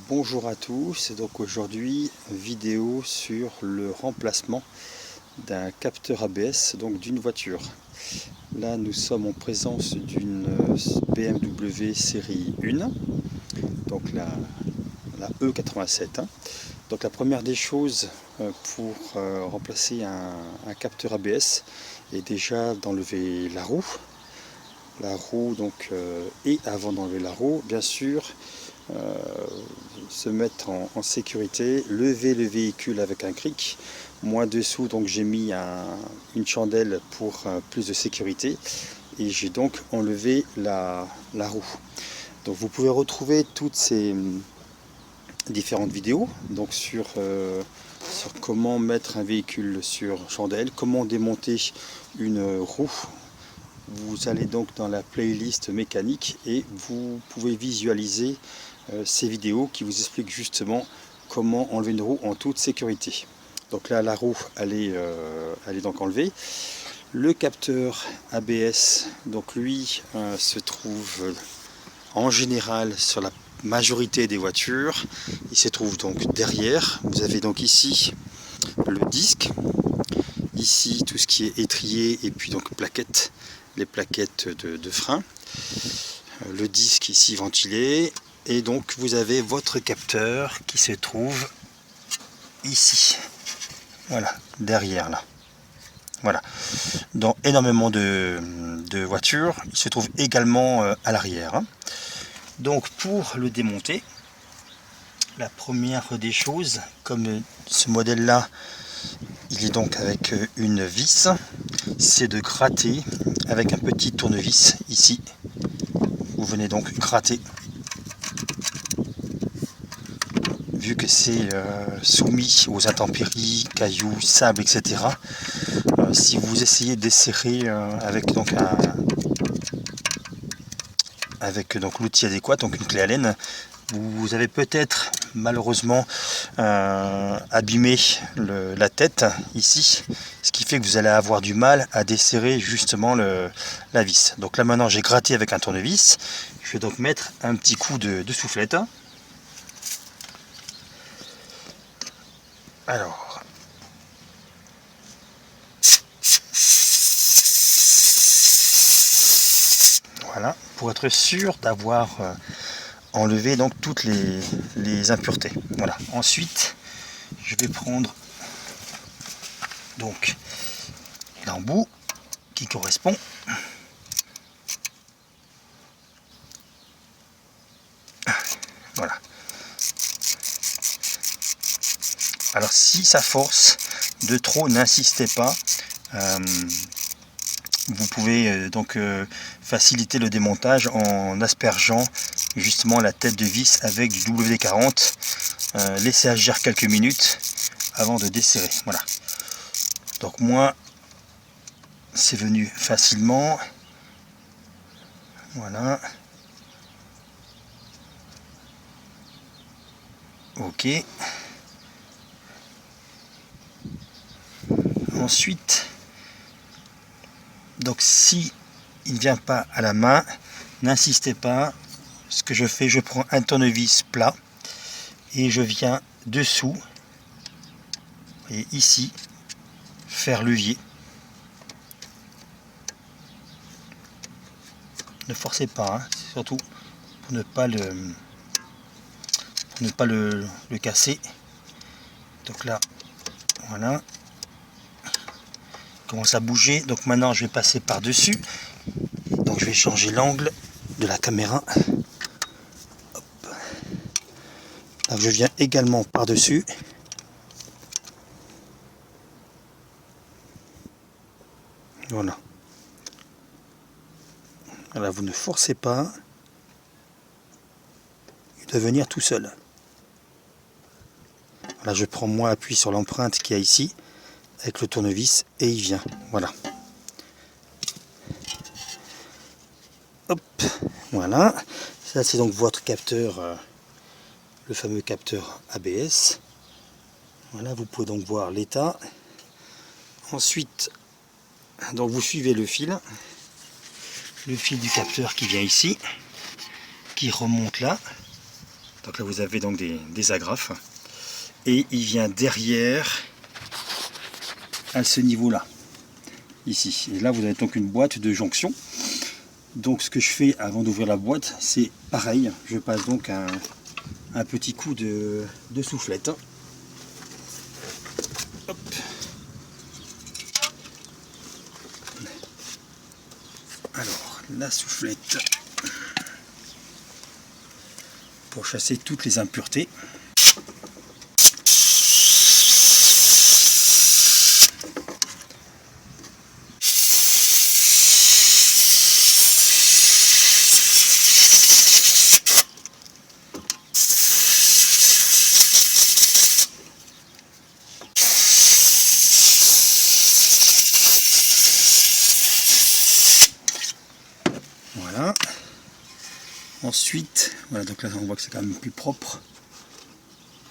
Bonjour à tous, donc aujourd'hui vidéo sur le remplacement d'un capteur ABS donc d'une voiture. Là nous sommes en présence d'une BMW série 1, donc la E87. Donc la première des choses pour remplacer un capteur ABS est déjà d'enlever la roue. Et avant d'enlever la roue, bien sûr, se mettre en sécurité, lever le véhicule avec un cric. Moi dessous, donc j'ai mis une chandelle pour plus de sécurité et j'ai donc enlevé la roue. Donc vous pouvez retrouver toutes ces différentes vidéos donc sur comment mettre un véhicule sur chandelle, comment démonter une roue. Vous allez donc dans la playlist mécanique et vous pouvez visualiser ces vidéos qui vous expliquent justement comment enlever une roue en toute sécurité. Donc là la roue elle est donc enlevée. Le capteur ABS donc lui se trouve en général sur la majorité des voitures. Il se trouve donc derrière. Vous avez donc ici le disque, ici tout ce qui est étrier et puis donc plaquettes, les plaquettes de frein, le disque ici ventilé, et donc vous avez votre capteur qui se trouve ici, voilà, derrière là. Voilà, dans énormément de voitures, il se trouve également à l'arrière. Donc pour le démonter, la première des choses, comme ce modèle là, il est donc avec une vis, c'est de gratter avec un petit tournevis ici. Vous venez donc gratter. Vu que c'est soumis aux intempéries, cailloux, sable, etc. Si vous essayez de desserrer avec l'outil adéquat, donc une clé Allen, vous avez peut-être malheureusement abîmé la tête ici, ce qui fait que vous allez avoir du mal à desserrer justement la vis. Donc là maintenant j'ai gratté avec un tournevis, je vais donc mettre un petit coup de soufflette. Alors, voilà, pour être sûr d'avoir enlevé donc toutes les impuretés. Voilà. Ensuite, je vais prendre donc l'embout qui correspond. Voilà. Alors si ça force de trop, n'insistez pas. Vous pouvez donc faciliter le démontage en aspergeant justement la tête de vis avec du WD-40. Laissez agir quelques minutes avant de desserrer. Voilà. Donc moi, c'est venu facilement. Voilà. Ok. Ensuite, donc si il ne vient pas à la main, n'insistez pas. Ce que je fais, je prends un tournevis plat et je viens dessous, et ici, faire levier. Ne forcez pas, hein, surtout pour ne pas le casser. Donc là, voilà. Il commence à bouger. Donc maintenant, je vais passer par-dessus. Donc je vais changer l'angle de la caméra. Hop. Là, je viens également par-dessus. Voilà. Voilà, vous ne forcez pas. Il doit venir tout seul. Là, je prends moins appui sur l'empreinte qu'il y a ici avec le tournevis et il vient. Voilà. Hop. Voilà. Ça, c'est donc votre capteur, le fameux capteur ABS. Voilà, vous pouvez donc voir l'état. Ensuite, donc vous suivez le fil du capteur qui vient ici, qui remonte là. Donc là vous avez donc des agrafes. Et il vient derrière à ce niveau-là, ici. Et là vous avez donc une boîte de jonction. Donc ce que je fais avant d'ouvrir la boîte, c'est pareil. Je passe donc un petit coup de soufflette. Hop. Alors la soufflette pour chasser toutes les impuretés. Voilà. Ensuite, voilà, donc là on voit que c'est quand même plus propre.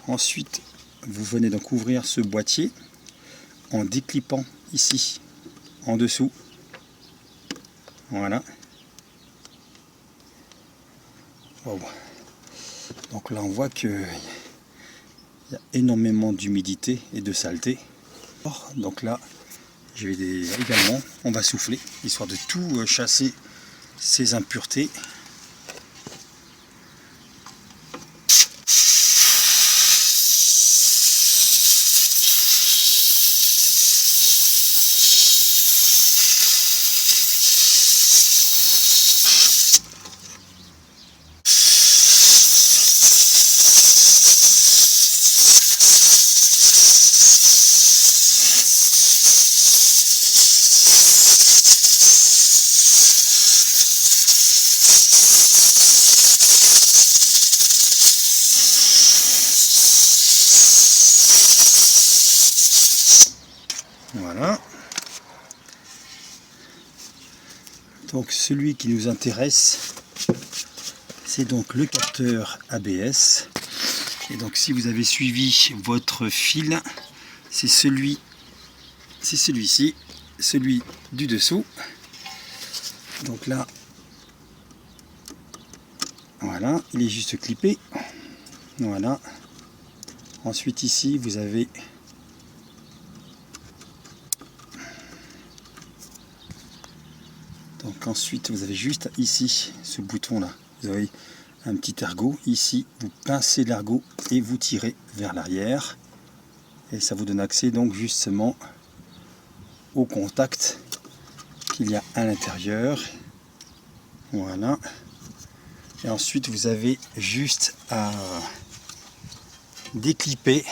Ensuite, vous venez donc ouvrir ce boîtier en déclipant ici, en dessous. Voilà. Wow. Donc là on voit que il y a énormément d'humidité et de saleté. Donc là, je vais également, on va souffler, histoire de tout chasser ces impuretés. Voilà. Donc celui qui nous intéresse, c'est donc le capteur ABS. Et donc si vous avez suivi votre fil, c'est celui-ci, celui du dessous. Donc là, voilà, il est juste clippé. Voilà. Ensuite ici, vous avez donc ensuite vous avez juste ici ce bouton là. Vous avez un petit ergot. Ici, vous pincez l'ergot et vous tirez vers l'arrière. Et ça vous donne accès donc justement au contact qu'il y a à l'intérieur. Voilà. Et ensuite vous avez juste à déclipper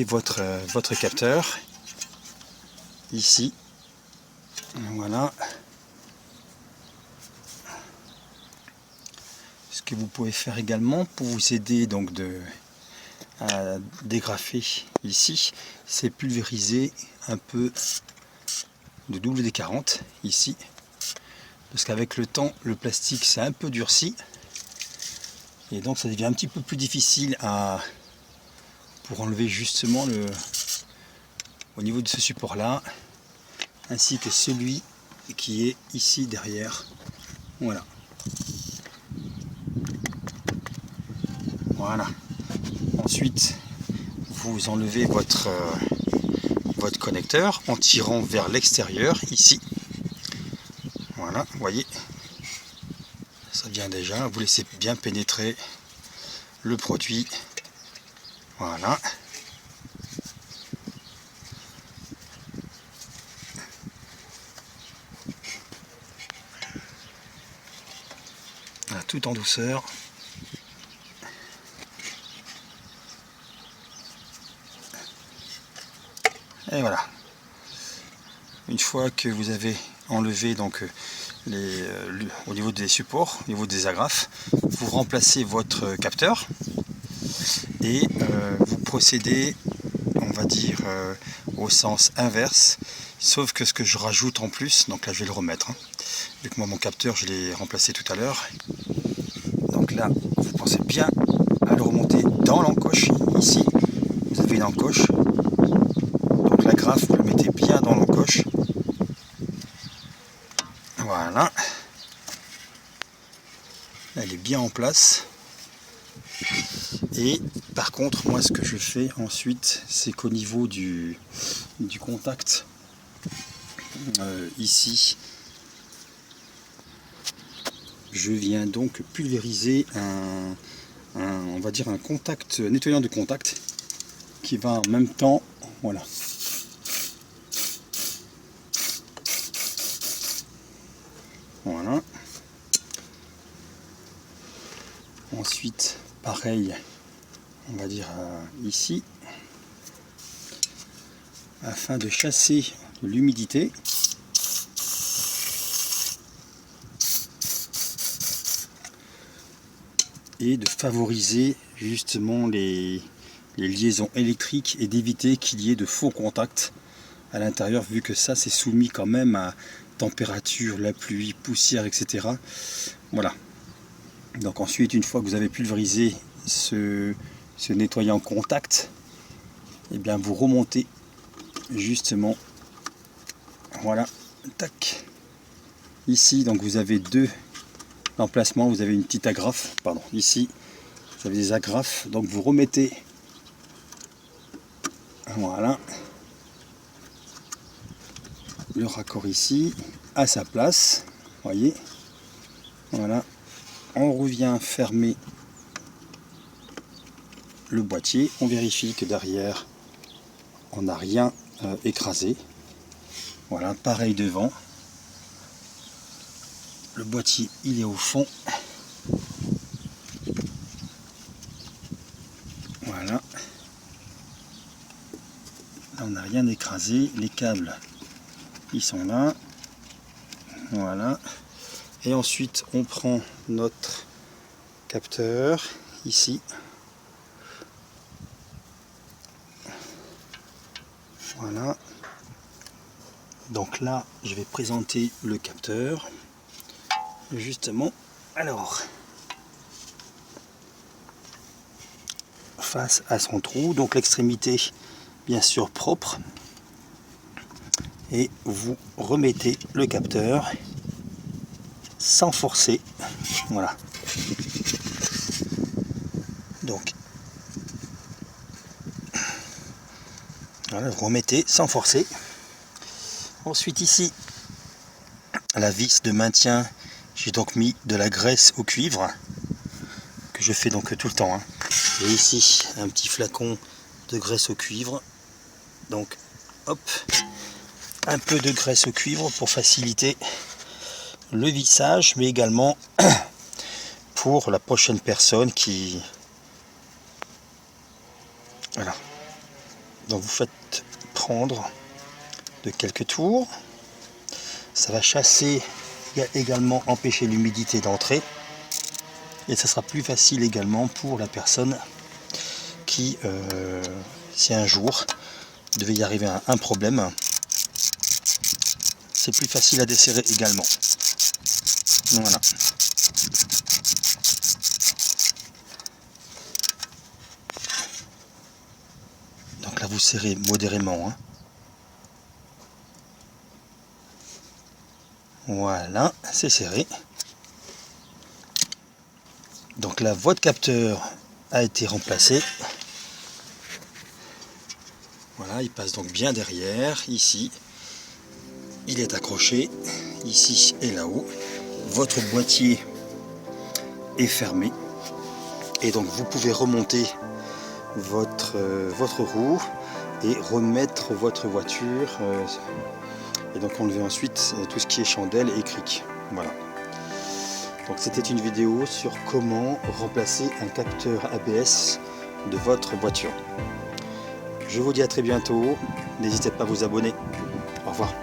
votre capteur ici. Voilà. Ce que vous pouvez faire également pour vous aider donc à dégrafer ici, c'est pulvériser un peu de WD-40 ici, parce qu'avec le temps le plastique s'est un peu durci et donc ça devient un petit peu plus difficile pour enlever justement au niveau de ce support là, ainsi que celui qui est ici derrière. Voilà. Voilà. Ensuite, vous enlevez votre connecteur en tirant vers l'extérieur ici. Voilà, vous voyez, ça vient déjà. Vous laissez bien pénétrer le produit. Voilà. Voilà, tout en douceur. Et voilà. Une fois que vous avez enlevé donc au niveau des supports, au niveau des agrafes, vous remplacez votre capteur et vous procédez, on va dire, au sens inverse, sauf que ce que je rajoute en plus, donc là je vais le remettre, hein, vu que moi mon capteur je l'ai remplacé tout à l'heure. Donc là vous pensez bien à le remonter dans l'encoche. Ici vous avez une encoche, donc l'agrafe vous le mettez bien dans l'encoche. Voilà. Elle est bien en place. Et par contre, moi ce que je fais ensuite, c'est qu'au niveau du contact, ici, je viens donc pulvériser on va dire un nettoyant de contact qui va en même temps, voilà. Voilà. Ensuite, pareil, on va dire ici, afin de chasser l'humidité. Et de favoriser justement les liaisons électriques et d'éviter qu'il y ait de faux contacts à l'intérieur, vu que ça c'est soumis quand même à température, la pluie, poussière, etc. Voilà. Donc ensuite, une fois que vous avez pulvérisé ce nettoyant contact, et bien vous remontez justement, voilà, tac. Ici, donc vous avez deux emplacements, vous avez une petite agrafe, pardon, ici vous avez des agrafes, donc vous remettez, voilà, le raccord ici à sa place, voyez, voilà, on revient fermer le boîtier, on vérifie que derrière on n'a rien écrasé, voilà, pareil devant, le boîtier il est au fond, voilà, là on n'a rien écrasé, les câbles ils sont là, voilà, et ensuite on prend notre capteur ici, voilà, donc là je vais présenter le capteur justement, alors face à son trou, donc l'extrémité bien sûr propre, et vous remettez le capteur sans forcer, voilà, donc voilà, vous remettez sans forcer. Ensuite ici, la vis de maintien, j'ai donc mis de la graisse au cuivre, que je fais donc tout le temps, hein. Et ici, un petit flacon de graisse au cuivre, donc hop, un peu de graisse au cuivre pour faciliter le vissage, mais également pour la prochaine personne qui... Voilà. Donc vous faites prendre de quelques tours. Ça va chasser, également empêcher l'humidité d'entrer. Et ça sera plus facile également pour la personne qui, si un jour devait y arriver un problème, c'est plus facile à desserrer également. Voilà. Donc là vous serrez modérément, hein. Voilà, c'est serré. Donc là votre capteur a été remplacé. Voilà, il passe donc bien derrière, ici. Il est accroché, ici et là-haut. Votre boîtier est fermé. Et donc vous pouvez remonter votre roue et remettre votre voiture. Et donc enlever ensuite tout ce qui est chandelle et cric. Voilà. Donc c'était une vidéo sur comment remplacer un capteur ABS de votre voiture. Je vous dis à très bientôt. N'hésitez pas à vous abonner. Au revoir.